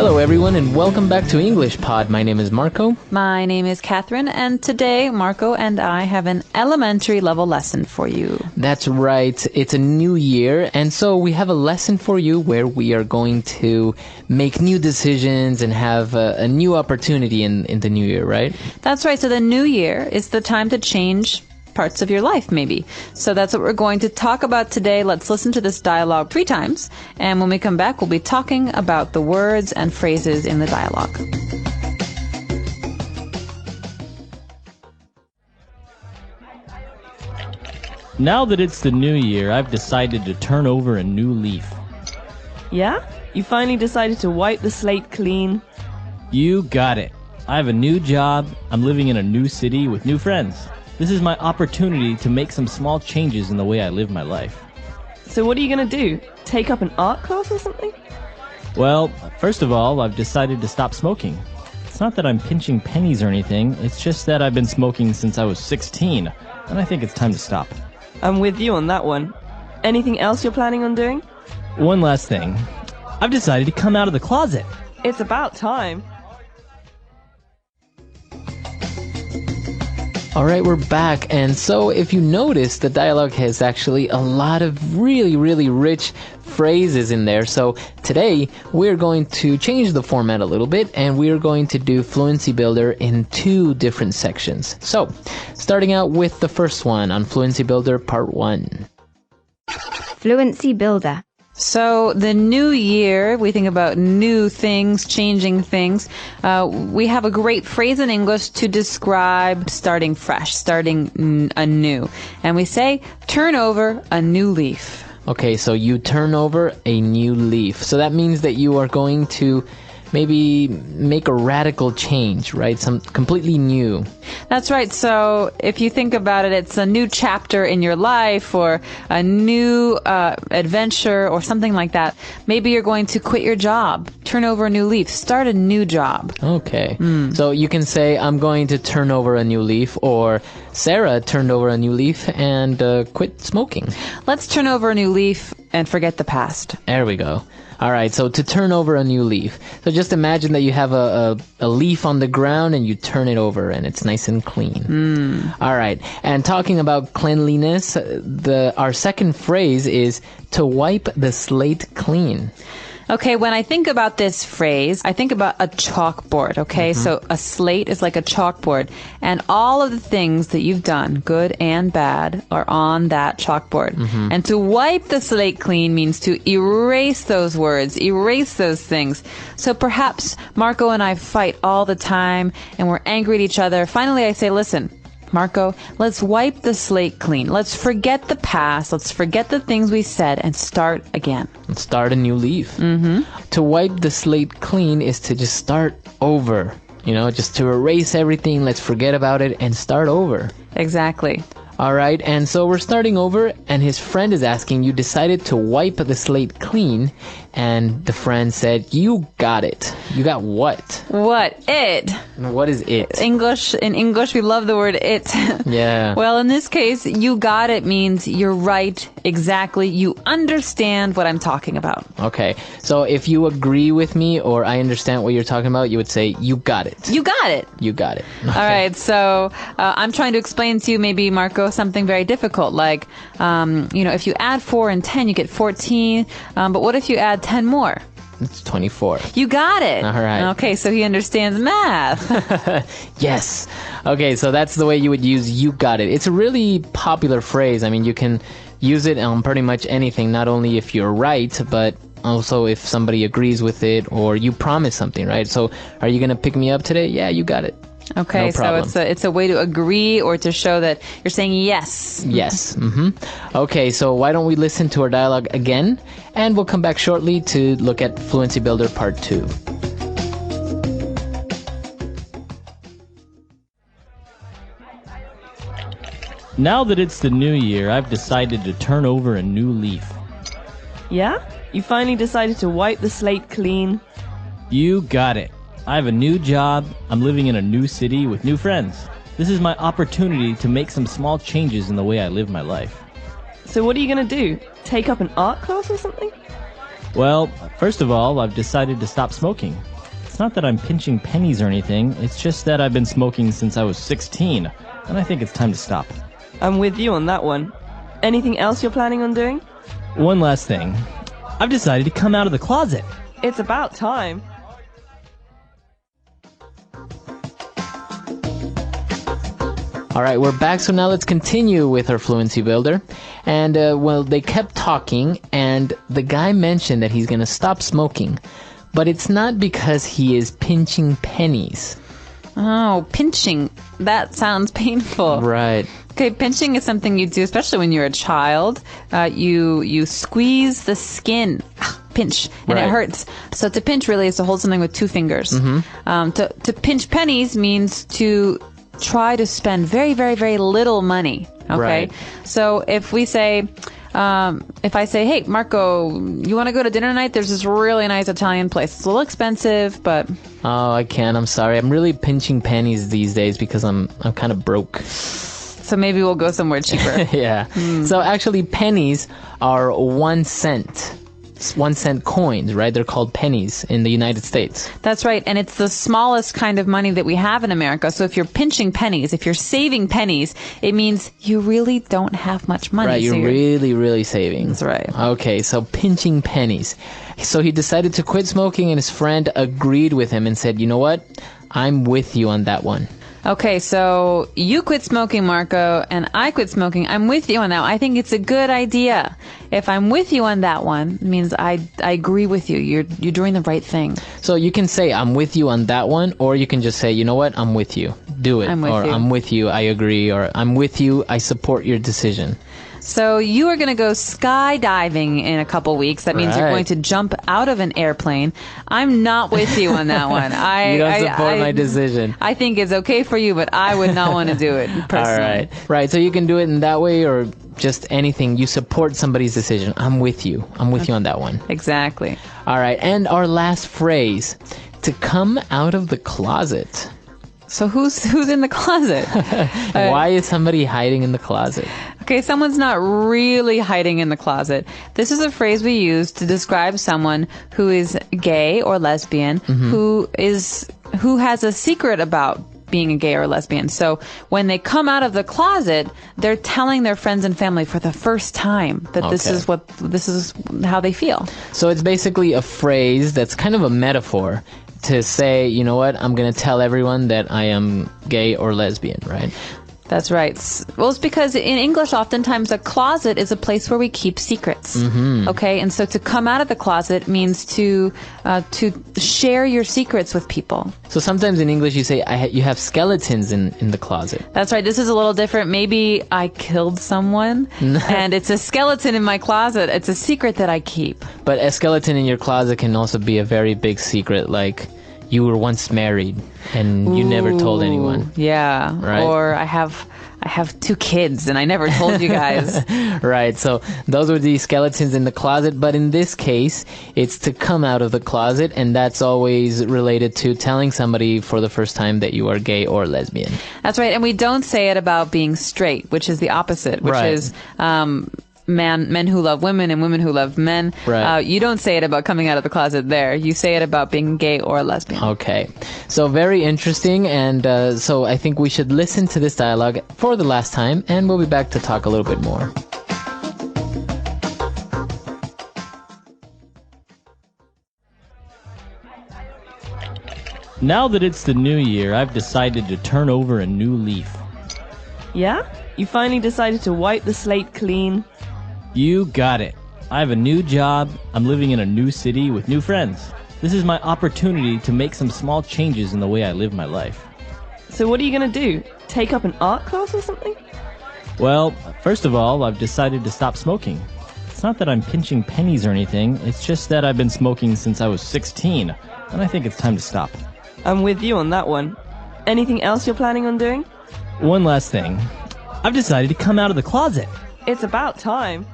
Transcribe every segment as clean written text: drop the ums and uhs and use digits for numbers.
Hello everyone and welcome back to EnglishPod. My name is Marco. My name is Catherine, and today Marco and I have an elementary level lesson for you. That's right. It's a new year, and so we have a lesson for you where we are going to make new decisions and have a new opportunity in the new year, right? That's right. So the new year is the time to change parts of your life, maybe. So that's what we're going to talk about today. Let's listen to this dialogue 3 times, and when we come back, we'll be talking about the words and phrases in the dialogue. Now that it's the new year, I've decided to turn over a new leaf. Yeah? You finally decided to wipe the slate clean? You got it. I have a new job. I'm living in a new city with new friends. This is my opportunity to make some small changes in the way I live my life. So what are you going to do? Take up an art class or something? Well, first of all, I've decided to stop smoking. It's not that I'm pinching pennies or anything. It's just that I've been smoking since I was 16, and I think it's time to stop. I'm with you on that one. Anything else you're planning on doing? One last thing. I've decided to come out of the closet. It's about time. All right, we're back. And so if you notice, the dialogue has actually a lot of really, really rich phrases in there. So today we're going to change the format a little bit, and we're going to do Fluency Builder in 2 different sections. So starting out with the first one on Fluency Builder Part 1. Fluency Builder. So the new year, we think about new things, changing things. We have a great phrase in English to describe starting fresh, starting anew. And we say, turn over a new leaf. Okay, so you turn over a new leaf. So that means that you are going to maybe make a radical change, right? Some completely new. That's right. So if you think about it, it's a new chapter in your life or a new adventure or something like that. Maybe you're going to quit your job, turn over a new leaf, start a new job. Okay. So you can say, I'm going to turn over a new leaf, or Sarah turned over a new leaf and quit smoking. Let's turn over a new leaf and forget the past. There we go. All right, so to turn over a new leaf. So just imagine that you have a leaf on the ground and you turn it over and it's nice and clean. All right, and talking about cleanliness, our second phrase is to wipe the slate clean. Okay, when I think about this phrase, I think about a chalkboard, okay? So a slate is like a chalkboard, and all of the things that you've done, good and bad, are on that chalkboard. And to wipe the slate clean means to erase those words, erase those things. So perhaps Marco and I fight all the time, and we're angry at each other. Finally, I say, listen, Marco, let's wipe the slate clean. Let's forget the past. Let's forget the things we said and start again. Let's start a new leaf. To wipe the slate clean is to just start over. You know, just to erase everything. Let's forget about it and start over. Exactly. All right, and so we're starting over, and his friend is asking, you decided to wipe the slate clean, and the friend said, you got it. You got what? What? It. What is it? In English, we love the word it. Yeah. Well, in this case, you got it means you're right, exactly. You understand what I'm talking about. Okay, so if you agree with me or I understand what you're talking about, you would say, you got it. You got it. You got it. Okay. All right, so I'm trying to explain to you, maybe, Marco, something very difficult, like, if you add 4 and 10, you get 14, but what if you add 10 more? It's 24. You got it. All right. Okay, so he understands math. Yes. Okay, so that's the way you would use you got it. It's a really popular phrase. I mean, you can use it on pretty much anything, not only if you're right, but also if somebody agrees with it or you promise something, right? So are you going to pick me up today? Yeah, you got it. Okay, no problem. So it's a way to agree or to show that you're saying yes. Yes. Okay, so why don't we listen to our dialogue again, and we'll come back shortly to look at Fluency Builder Part 2. Now that it's the new year, I've decided to turn over a new leaf. Yeah? You finally decided to wipe the slate clean? You got it. I have a new job. I'm living in a new city with new friends. This is my opportunity to make some small changes in the way I live my life. So what are you going to do? Take up an art class or something? Well, first of all, I've decided to stop smoking. It's not that I'm pinching pennies or anything, it's just that I've been smoking since I was 16, and I think it's time to stop. I'm with you on that one. Anything else you're planning on doing? One last thing. I've decided to come out of the closet. It's about time. All right, we're back. So now let's continue with our Fluency Builder. And, well, they kept talking, and the guy mentioned that he's going to stop smoking. But it's not because he is pinching pennies. Oh, pinching. That sounds painful. Right. Okay, pinching is something you do, especially when you're a child. You squeeze the skin. Pinch, and Right. it hurts. So to pinch really is to hold something with two fingers. To pinch pennies means to try to spend very, very, very little money. Okay? Right. So if we say, if I say, hey, Marco, you want to go to dinner tonight? There's this really nice Italian place. It's a little expensive, but... Oh, I can't. I'm sorry. I'm really pinching pennies these days because I'm kind of broke. So maybe we'll go somewhere cheaper. Yeah. So actually, pennies are 1 cent. 1 cent coins, right? They're called pennies in the United States. That's right. And it's the smallest kind of money that we have in America. So if you're pinching pennies, if you're saving pennies, it means you really don't have much money. Right, So you're really, really saving. That's right. Okay, so pinching pennies. So he decided to quit smoking, and his friend agreed with him and said, you know what? I'm with you on that one. Okay, so you quit smoking, Marco, and I quit smoking. I'm with you on that. I think it's a good idea. If I'm with you on that one, it means I agree with you. You're doing the right thing. So you can say, I'm with you on that one, or you can just say, you know what? I'm with you. Do it. I'm with or you. I'm with you. I agree. Or I'm with you. I support your decision. So you are going to go skydiving in a couple weeks. That means you're Right. going to jump out of an airplane. I'm not with you on that one. You don't support my decision. I think it's okay for you, but I would not want to do it personally. All right. Right. So you can do it in that way or just anything. You support somebody's decision. I'm with you. I'm with you on that one. Exactly. All right. And our last phrase, to come out of the closet. So who's in the closet? Why is somebody hiding in the closet? Okay, someone's not really hiding in the closet. This is a phrase we use to describe someone who is gay or lesbian, who has a secret about being a gay or lesbian. So when they come out of the closet, they're telling their friends and family for the first time that this is how they feel. So it's basically a phrase that's kind of a metaphor to say, you know what, I'm going to tell everyone that I am gay or lesbian, right? That's right. Well, it's because in English, oftentimes a closet is a place where we keep secrets. Okay, and so to come out of the closet means to share your secrets with people. So sometimes in English you say, you have skeletons in the closet. That's right. This is a little different. Maybe I killed someone, and it's a skeleton in my closet. It's a secret that I keep. But a skeleton in your closet can also be a very big secret, like you were once married and you never told anyone. Yeah. Right. Or I have 2 kids and I never told you guys. Right, so those were the skeletons in the closet, but in this case, it's to come out of the closet, and that's always related to telling somebody for the first time that you are gay or lesbian. That's right. And we don't say it about being straight, which is the opposite, which Right. is men who love women and women who love men. Right. You don't say it about coming out of the closet there. You say it about being gay or lesbian. Okay, so very interesting, and so I think we should listen to this dialogue for the last time, and we'll be back to talk a little bit more. Now that it's the new year, I've decided to turn over a new leaf. Yeah? You finally decided to wipe the slate clean? You got it. I have a new job, I'm living in a new city with new friends. This is my opportunity to make some small changes in the way I live my life. So what are you going to do? Take up an art class or something? Well, first of all, I've decided to stop smoking. It's not that I'm pinching pennies or anything, it's just that I've been smoking since I was 16, and I think it's time to stop. I'm with you on that one. Anything else you're planning on doing? One last thing. I've decided to come out of the closet. It's about time.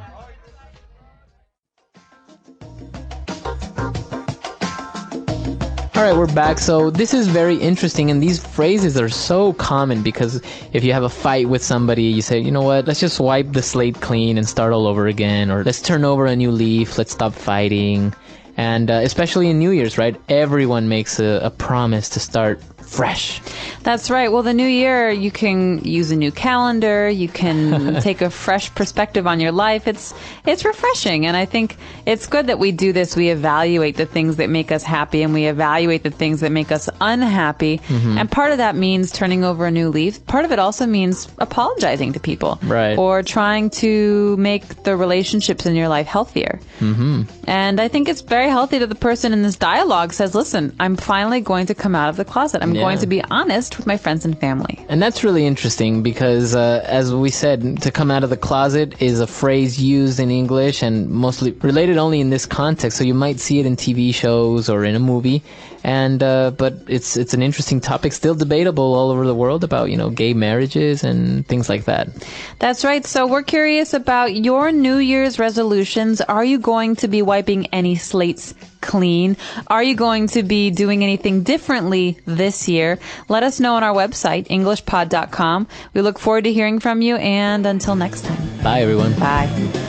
All right, we're back. So this is very interesting, and these phrases are so common because if you have a fight with somebody, you say, you know what, let's just wipe the slate clean and start all over again, or let's turn over a new leaf, let's stop fighting. And especially in New Year's, right? Everyone makes a promise to start fresh. That's right. Well, the new year, you can use a new calendar. You can take a fresh perspective on your life. It's refreshing. And I think it's good that we do this. We evaluate the things that make us happy and we evaluate the things that make us unhappy. And part of that means turning over a new leaf. Part of it also means apologizing to people. Right. Or trying to make the relationships in your life healthier. And I think it's very healthy that the person in this dialogue says, listen, I'm finally going to come out of the closet. I'm going to be honest with my friends and family. And that's really interesting because, as we said, to come out of the closet is a phrase used in English and mostly related only in this context. So you might see it in TV shows or in a movie. And but it's an interesting topic, still debatable all over the world about, gay marriages and things like that. That's right. So we're curious about your New Year's resolutions. Are you going to be wiping any slates clean? Are you going to be doing anything differently this year? Let us know on our website, EnglishPod.com. We look forward to hearing from you, and until next time. Bye, everyone. Bye.